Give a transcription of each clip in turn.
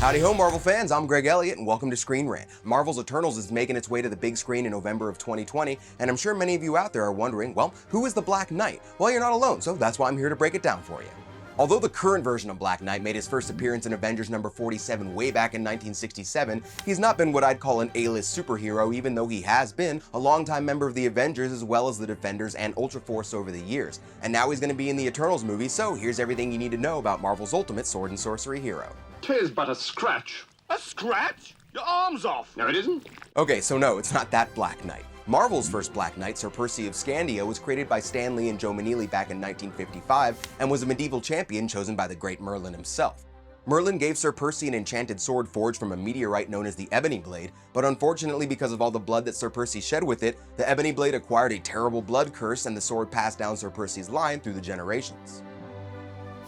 Howdy ho, Marvel fans, I'm Greg Elliott, and welcome to Screen Rant. Marvel's Eternals is making its way to the big screen in November of 2020, and I'm sure many of you out there are wondering, well, who is the Black Knight? Well, you're not alone, so that's why I'm here to break it down for you. Although the current version of Black Knight made his first appearance in Avengers number 47 way back in 1967, he's not been what I'd call an A-list superhero, even though he has been a longtime member of the Avengers as well as the Defenders and Ultra Force over the years. And now he's going to be in the Eternals movie, so here's everything you need to know about Marvel's ultimate sword and sorcery hero. 'Tis but a scratch. A scratch? Your arm's off. No, it isn't. Okay, so no, it's not that Black Knight. Marvel's first Black Knight, Sir Percy of Scandia, was created by Stan Lee and Joe Maneely back in 1955 and was a medieval champion chosen by the great Merlin himself. Merlin gave Sir Percy an enchanted sword forged from a meteorite known as the Ebony Blade, but unfortunately because of all the blood that Sir Percy shed with it, the Ebony Blade acquired a terrible blood curse and the sword passed down Sir Percy's line through the generations.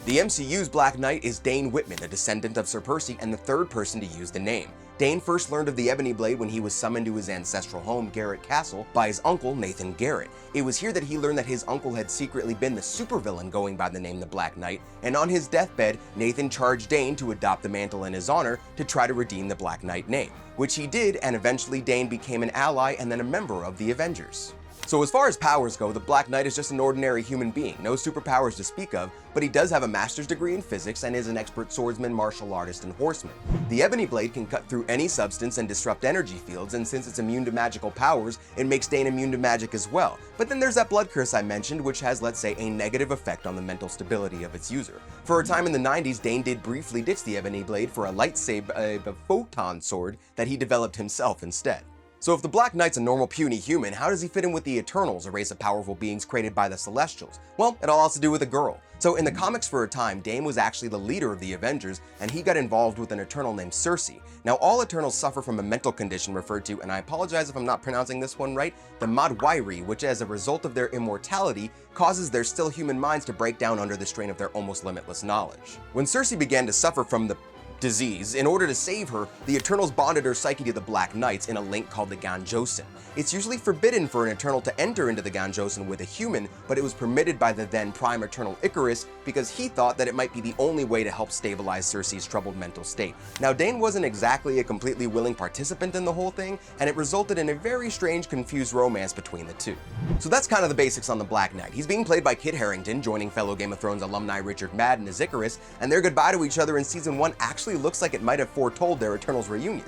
The MCU's Black Knight is Dane Whitman, a descendant of Sir Percy and the third person to use the name. Dane first learned of the Ebony Blade when he was summoned to his ancestral home, Garrett Castle, by his uncle, Nathan Garrett. It was here that he learned that his uncle had secretly been the supervillain going by the name the Black Knight, and on his deathbed, Nathan charged Dane to adopt the mantle in his honor to try to redeem the Black Knight name, which he did, and eventually Dane became an ally and then a member of the Avengers. So as far as powers go, the Black Knight is just an ordinary human being, no superpowers to speak of, but he does have a master's degree in physics and is an expert swordsman, martial artist, and horseman. The Ebony Blade can cut through any substance and disrupt energy fields, and since it's immune to magical powers, it makes Dane immune to magic as well. But then there's that blood curse I mentioned, which has, let's say, a negative effect on the mental stability of its user. For a time in the 90s, Dane did briefly ditch the Ebony Blade for a lightsaber, a photon sword that he developed himself instead. So if the Black Knight's a normal puny human, how does he fit in with the Eternals, a race of powerful beings created by the Celestials? Well, it all has to do with a girl. So in the comics for a time, Dane was actually the leader of the Avengers, and he got involved with an Eternal named Sersi. Now all Eternals suffer from a mental condition referred to, and I apologize if I'm not pronouncing this one right, the wy'ry, which as a result of their immortality, causes their still human minds to break down under the strain of their almost limitless knowledge. When Sersi began to suffer from the disease, in order to save her, the Eternals bonded her psyche to the Black Knights in a link called the Ganjosin. It's usually forbidden for an Eternal to enter into the Ganjosin with a human, but it was permitted by the then Prime Eternal Icarus because he thought that it might be the only way to help stabilize Sersi's troubled mental state. Now Dane wasn't exactly a completely willing participant in the whole thing, and it resulted in a very strange, confused romance between the two. So that's kind of the basics on the Black Knight. He's being played by Kit Harington, joining fellow Game of Thrones alumni Richard Madden as Icarus, and their goodbye to each other in Season 1 actually looks like it might have foretold their Eternals reunion.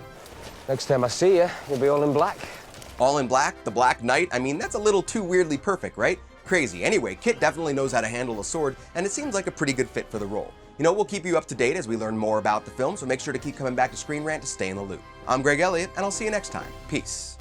Next time I see you, you'll be all in black. All in black? The Black Knight? I mean, that's a little too weirdly perfect, right? Crazy. Anyway, Kit definitely knows how to handle a sword, and it seems like a pretty good fit for the role. You know, we'll keep you up to date as we learn more about the film, so make sure to keep coming back to Screen Rant to stay in the loop. I'm Greg Elliott, and I'll see you next time. Peace.